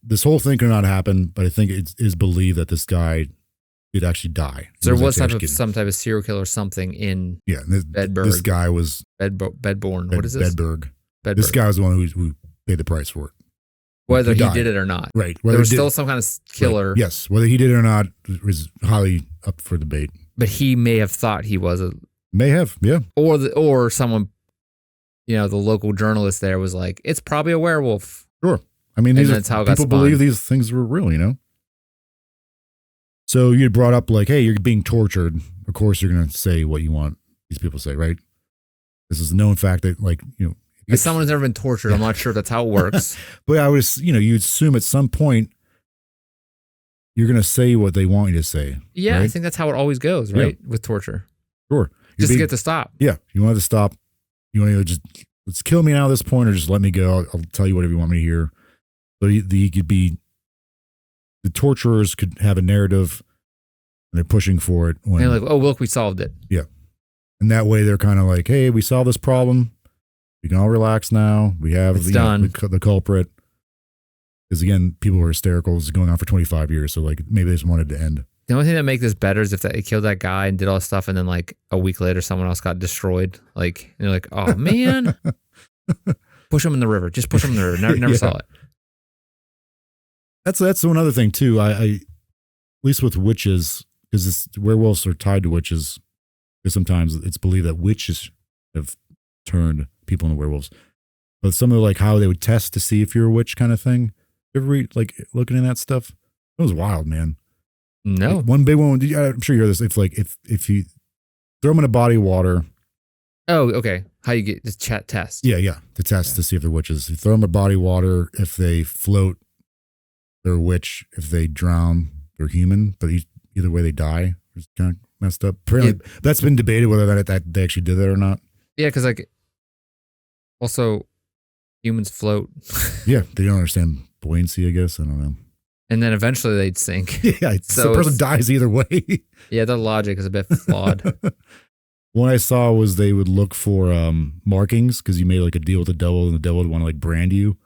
this whole thing could not happen, but I think it is believed that this guy did actually die. So there was some type of serial killer or something in Bedburg. This guy was Bedborn. What is this? Bedburg. This guy was the one who paid the price for it. Whether he did it or not. Right. There was still some kind of killer. Right. Yes. Whether he did it or not was highly up for debate. But he may have thought he was May have, yeah. Or someone, the local journalist there was like, it's probably a werewolf. Sure. I mean, people believe these things were real, So you brought up like, hey, you're being tortured. Of course, you're going to say what you want these people say, right? This is a known fact that, like, if someone has never been tortured, I'm not sure that's how it works. But I would, you'd assume at some point you're going to say what they want you to say. Yeah, right? I think that's how it always goes, right? Yeah. With torture. Sure. Just to get to stop. Yeah. You want it to stop. You want to just, let's kill me now at this point, or just let me go. I'll tell you whatever you want me to hear. So he could be, the torturers could have a narrative and they're pushing for it. And like, oh, look, we solved it. Yeah. And that way they're kind of like, hey, we solved this problem. We can all relax now. We have the culprit. Because again, people were hysterical. It's going on for 25 years. So like maybe they just wanted to end. The only thing that makes this better is if they killed that guy and did all this stuff, and then like a week later, someone else got destroyed. Like, and you're like, oh man, push him in the river. Just push him in the river. Never saw it. That's one other thing too. I at least with witches, because werewolves are tied to witches. Because sometimes it's believed that witches have turned people into werewolves. But some of like how they would test to see if you're a witch kind of thing. You ever read, like, looking in that stuff? It was wild, man. No. Like, one big one, I'm sure you heard this. It's like if you throw them in a body of water. Oh, okay. How you get this test? Yeah. The test to see if they're witches. You throw them in a body of water. If they float, they're a witch. If they drown, they're human. But either way, they die. It's kind of messed up. Apparently, that's been debated whether that they actually did that or not. Yeah, because like also humans float. Yeah, they don't understand buoyancy, I guess. I don't know. And then eventually they'd sink. Yeah, so the person dies either way. Yeah, the logic is a bit flawed. One I saw was they would look for markings, because you made like a deal with the devil, and the devil would want to like brand you.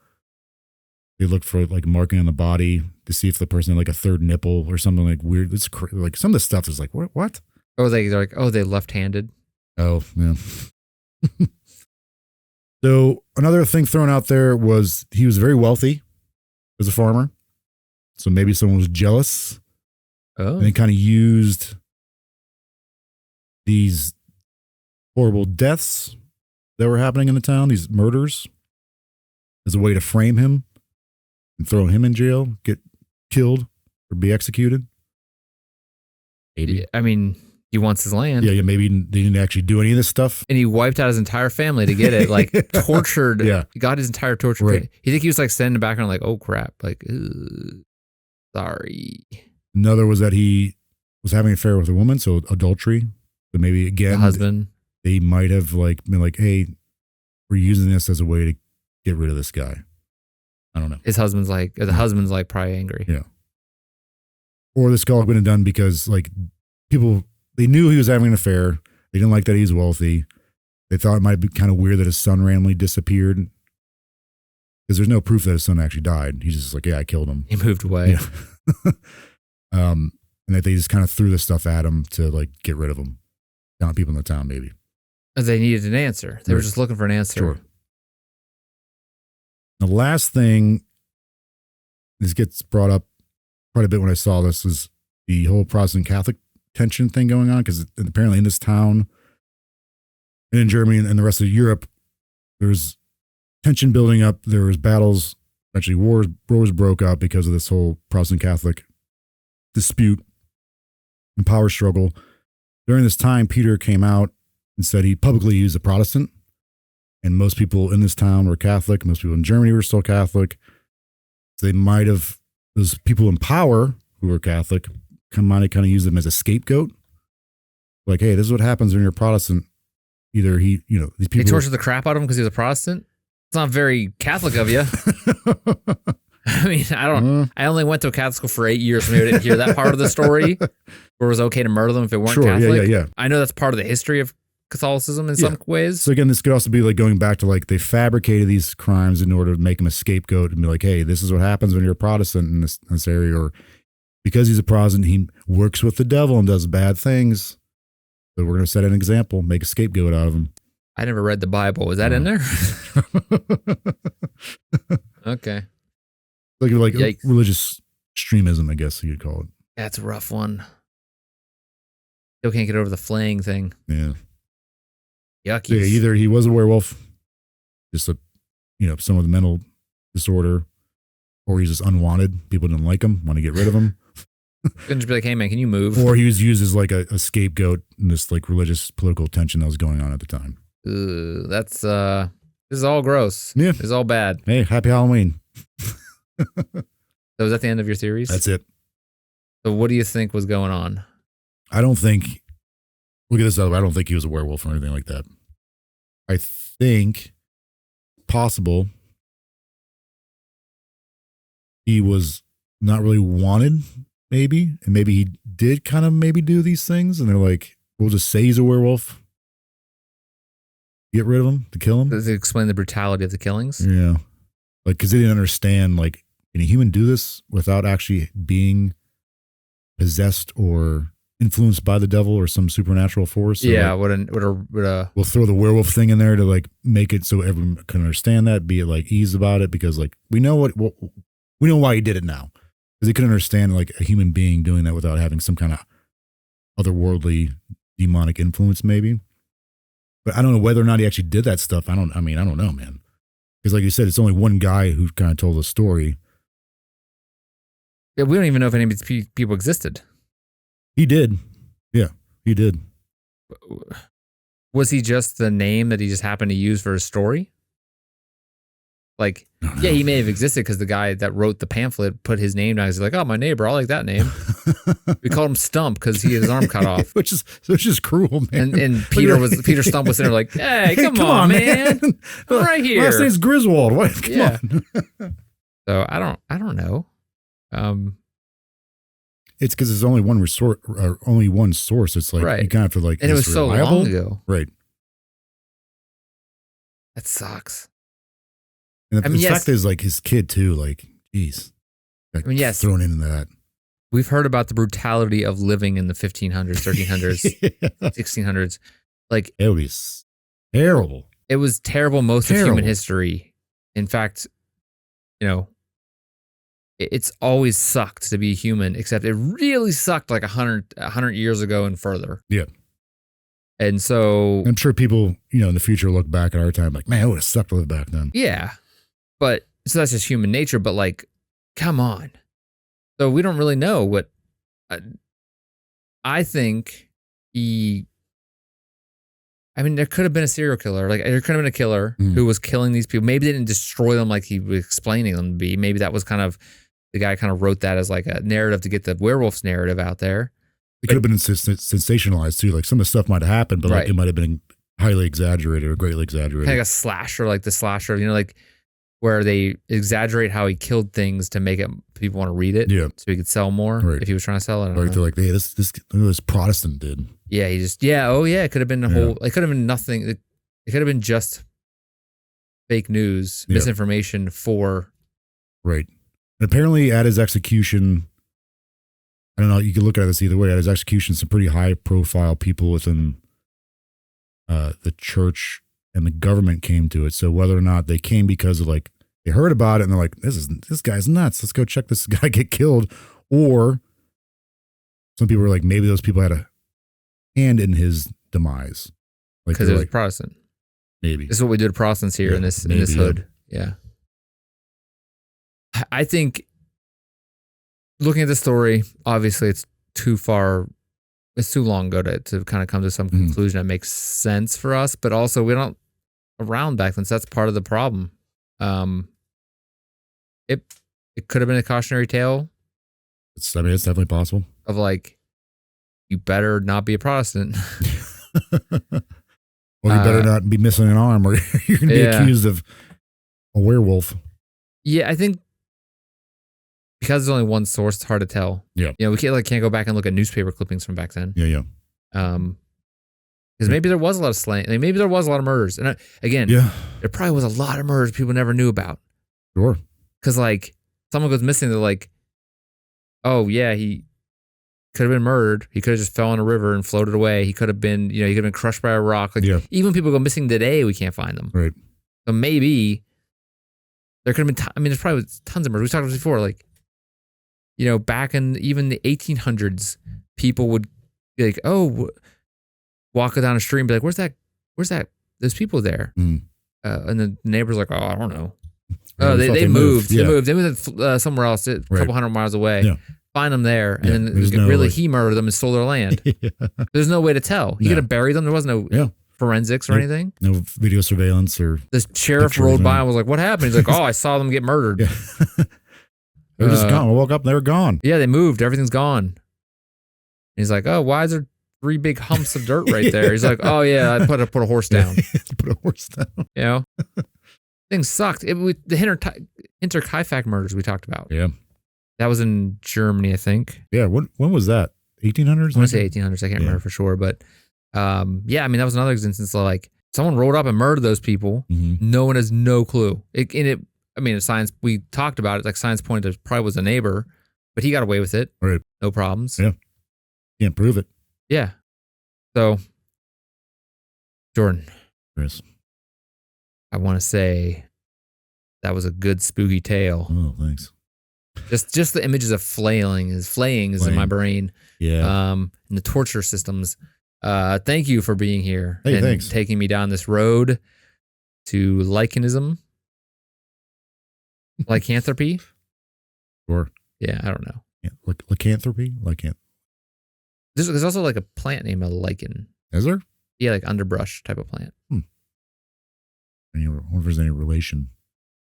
They look for like marking on the body to see if the person had like a third nipple or something like weird. It's like some of the stuff is like, what? Oh, they're like, oh, they left-handed. Oh, yeah. So another thing thrown out there was he was very wealthy as a farmer. So maybe someone was jealous. Oh. And they kind of used these horrible deaths that were happening in the town, these murders, as a way to frame him and throw him in jail, get killed, or be executed. Maybe. I mean, he wants his land. Yeah, maybe they didn't actually do any of this stuff. And he wiped out his entire family to get it, like tortured. Yeah. He got his entire torture. Right. You think he was like standing in the background like, oh crap, like, sorry. Another was that he was having an affair with a woman, so adultery. But maybe again, The husband. They might have like been like, hey, we're using this as a way to get rid of this guy. I don't know. His husband's like, the husband's like probably angry. Yeah. Or this guy would have done because like people, they knew he was having an affair. They didn't like that he's wealthy. They thought it might be kind of weird that his son randomly disappeared. Because there's no proof that his son actually died. He's just like, yeah, I killed him. He moved away. Yeah. And that they just kind of threw this stuff at him to like get rid of him. Down people in the town, maybe. They needed an answer. They were just looking for an answer. Sure. The last thing, this gets brought up quite a bit when I saw this, is the whole Protestant Catholic tension thing going on. Because apparently in this town and in Germany and the rest of Europe, there's tension building up. There was battles. Actually, wars broke out because of this whole Protestant Catholic dispute and power struggle. During this time, Peter came out and said he publicly used a Protestant, and most people in this town were Catholic. Most people in Germany were still Catholic. So they might have, those people in power who were Catholic, might have kind of used them as a scapegoat. Like, hey, this is what happens when you're Protestant. Either these people. They tortured the crap out of him because he was a Protestant? It's not very Catholic of you. I mean, I only went to a Catholic school for 8 years, so maybe I didn't hear that part of the story where it was okay to murder them if they weren't Catholic. Yeah. I know that's part of the history of Catholicism in some ways. So again, this could also be like going back to like they fabricated these crimes in order to make him a scapegoat and be like, hey, this is what happens when you're a Protestant in this area, or because he's a Protestant, he works with the devil and does bad things. So we're going to set an example, make a scapegoat out of him. I never read the Bible. Was that in there? Okay. Like Yikes. Religious extremism, I guess you'd call it. That's a rough one. Still can't get over the flaying thing. Yeah. Yucky. So yeah, either he was a werewolf, just some of the mental disorder, or he's just unwanted. People didn't like him, want to get rid of him. Couldn't just be like, hey man, can you move? Or he was used as like a scapegoat in this like religious political tension that was going on at the time. That's this is all gross. Yeah. This is all bad. Hey, happy Halloween. So is that the end of your theories? That's it. So what do you think was going on? I don't think, look at this other way, I don't think he was a werewolf or anything like that. I think possible he was not really wanted, maybe, and maybe he did kind of maybe do these things, and they're like, we'll just say he's a werewolf. Get rid of him, to kill him. Does it explain the brutality of the killings? Yeah. Like, because they didn't understand, like, can a human do this without actually being possessed or influenced by the devil or some supernatural force? So Yeah, like, would we'll throw the werewolf thing in there to like make it so everyone can understand that, be it like ease about it, because like we know we know why he did it now, because they couldn't understand like a human being doing that without having some kind of otherworldly demonic influence, maybe. But I don't know whether or not he actually did that stuff. I don't know, man. Because like you said, it's only one guy who kind of told the story. Yeah, we don't even know if any of these people existed. He did. Yeah, he did. Was he just the name that he just happened to use for his story? Like, yeah, he may have existed because the guy that wrote the pamphlet put his name down. He's like, oh, my neighbor, I like that name. We called him Stumpp because he had his arm cut off. which is cruel, man. And Peter Stumpp was there like, hey, come on, man. I'm right here. Last name's Griswold. What? Come on. So I don't know. It's because there's only one source. It's like right. you kind of have to like, and it was so long ago, right? That sucks. And the fact is, like his kid too. Like, geez, yes, thrown into that. We've heard about the brutality of living in the 1500s, 1300s, 1600s. Like, It was terrible. it was terrible most of human Terrible. history. In fact, you know, it's always sucked to be human, except it really sucked like 100 years ago and further. Yeah. And so I'm sure people, in the future look back at our time like, man, it would have sucked to live back then. yeah, but so that's just human nature. But like, come on. So we don't really know what. I think there could have been a serial killer. Like, there could have been a killer who was killing these people. Maybe they didn't destroy them like he was explaining them to be. Maybe that was kind of, the guy kind of wrote that as like a narrative to get the werewolves narrative out there. It could have been sensationalized too. Like some of the stuff might have happened, but like it might have been highly exaggerated or greatly exaggerated. Kind of like a slasher, like the slasher, like where they exaggerate how he killed things to make it people want to read it. Yeah. So he could sell more if he was trying to sell it. Or they're like, hey, this Protestant did. Yeah, it could have been it could have been nothing. It could have been just fake news, misinformation for. Right. And apparently at his execution, I don't know, you can look at this either way. At his execution, some pretty high profile people within the church and the government came to it. So whether or not they came because of like, they heard about it and they're like, this guy's nuts. Let's go check this guy get killed. Or some people were like, maybe those people had a hand in his demise. Because it was Protestant. Maybe. This is what we do to Protestants here in this hood. Yeah. I think looking at the story, obviously it's too long ago to kind of come to some conclusion that makes sense for us, but also we don't around back then, so that's part of the problem. It could have been a cautionary tale. It's definitely possible. Of like, you better not be a Protestant. Or you better not be missing an arm, or you're going to be accused of a werewolf. Yeah, I think because there's only one source, it's hard to tell. Yeah. We can't go back and look at newspaper clippings from back then. Yeah. Because maybe there was a lot of slaying. Like, maybe there was a lot of murders. And there probably was a lot of murders people never knew about. Sure. Because like someone goes missing, they're like, oh yeah, he could have been murdered. He could have just fell in a river and floated away. He could have been, he could have been crushed by a rock. Like even people go missing today, we can't find them. Right. So maybe there could have been. There's probably tons of murders. We talked about this before. Like, back in even the 1800s, people would be like, oh, walk down a street and be like, where's that? There's people there. And the neighbor's like, oh, I don't know. Oh, they moved. Yeah. They moved somewhere else, a couple hundred miles away. Yeah. Find them there, and then he murdered them and stole their land. There's no way to tell. He could have buried them. There was no forensics or anything. No video surveillance or. The sheriff rolled by and was like, "What happened?" He's like, "Oh, I saw them get murdered." They're just gone. I woke up and they were gone. Yeah, they moved. Everything's gone. And he's like, "Oh, why is there 3 big humps of dirt right there?" He's like, "Oh yeah, I put a horse down." Put a horse down. Things sucked. The Hinterkaifeck murders we talked about. Yeah. That was in Germany, I think. Yeah. When was that? 1800s? I want to say 1800s. I can't remember for sure. But that was another instance of like someone rolled up and murdered those people. No one has no clue. Science, we talked about it. Like science pointed it probably was a neighbor, but he got away with it. Right. No problems. Yeah. Can't prove it. Yeah. So, Jordan. Chris. I want to say that was a good spooky tale. Oh, thanks. Just the images of flaying is in my brain. Yeah. And the torture systems. Thank you for being here. Hey, and thanks. Taking me down this road to lycanism. Lycanthropy? Sure. Yeah, I don't know. Yeah. Lycanthropy? There's also like a plant named a lichen. Is there? Yeah, like underbrush type of plant. I wonder if there's any relation.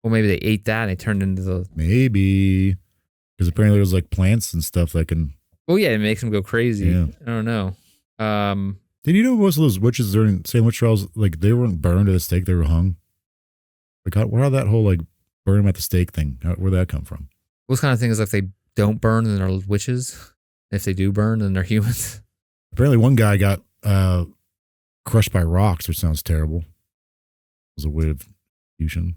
Well, maybe they ate that and they turned into the... Maybe. Because apparently there's like plants and stuff that can... Oh, yeah, it makes them go crazy. Yeah. I don't know. Did you know most of those witches during Salem witchtrials, like they weren't burned at the stake, they were hung? Like how that whole like burn them at the stake thing, where'd that come from? What kind of thing is if they don't burn, then they're witches? If they do burn, then they're humans? Apparently one guy got crushed by rocks, which sounds terrible. It was a way of execution.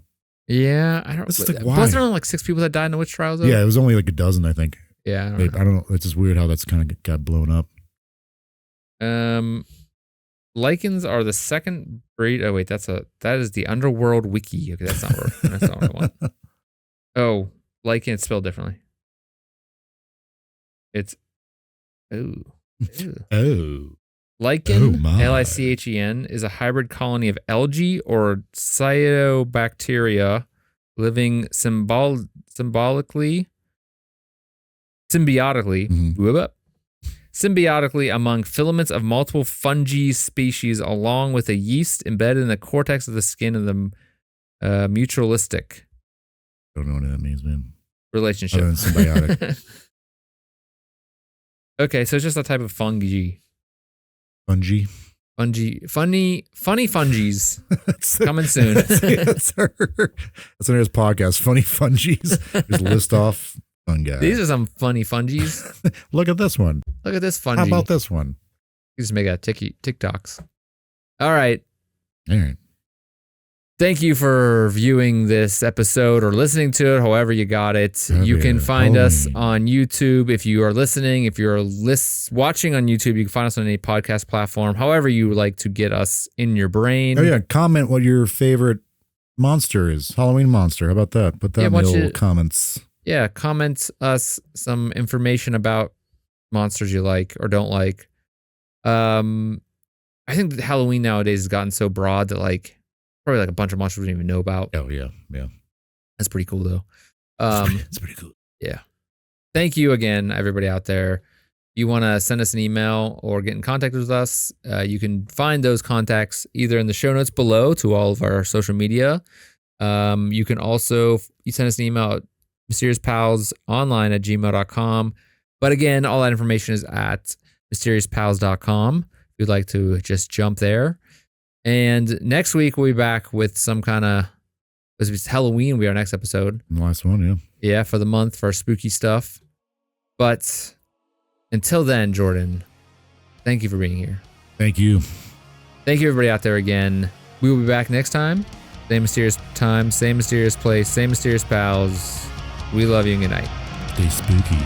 Yeah, I don't know. Like, wasn't there only like 6 people that died in the witch trials? Though? Yeah, it was only like a dozen, I think. Yeah, I don't know. It's just weird how that's kind of got blown up. Lichens are the second breed. Oh wait, that is the Underworld Wiki. Okay, that's not what I want. Oh, lichen, it's spelled differently. It's Oh. lichen, my. Lichen, is a hybrid colony of algae or cyanobacteria living symbiotically among filaments of multiple fungi species, along with a yeast embedded in the cortex of the skin of the mutualistic. Don't know what that means, man. Relationship. Other than symbiotic. Okay, so it's just a type of fungi. Fungi. Funny fungis. Coming soon. That's our next podcast. Funny fungis. Just list off fungi. These are some funny fungis. Look at this one. Look at this fungi. How about this one? You just make a TikToks. All right. All right. Thank you for viewing this episode or listening to it, however you got it. You can find us on YouTube. If you are listening, if you're watching on YouTube, you can find us on any podcast platform, however you like to get us in your brain. Oh, yeah. Comment what your favorite monster is. Halloween monster. How about that? Put that in the little comments. Yeah. Comment us some information about monsters you like or don't like. I think that Halloween nowadays has gotten so broad that probably a bunch of monsters we don't even know about. Oh, yeah. Yeah. That's pretty cool, though. It's pretty cool. Yeah. Thank you again, everybody out there. If you want to send us an email or get in contact with us, you can find those contacts either in the show notes below to all of our social media. You can also send us an email at mysteriouspalsonline@gmail.com. But again, all that information is at mysteriouspals.com if you'd like to just jump there. And next week, we'll be back with some kind of, it's Halloween, will be our next episode. The last one, yeah. Yeah, for the month, for our spooky stuff. But until then, Jordan, thank you for being here. Thank you. Thank you, everybody out there again. We will be back next time. Same mysterious time, same mysterious place, same mysterious pals. We love you and good night. Stay spooky.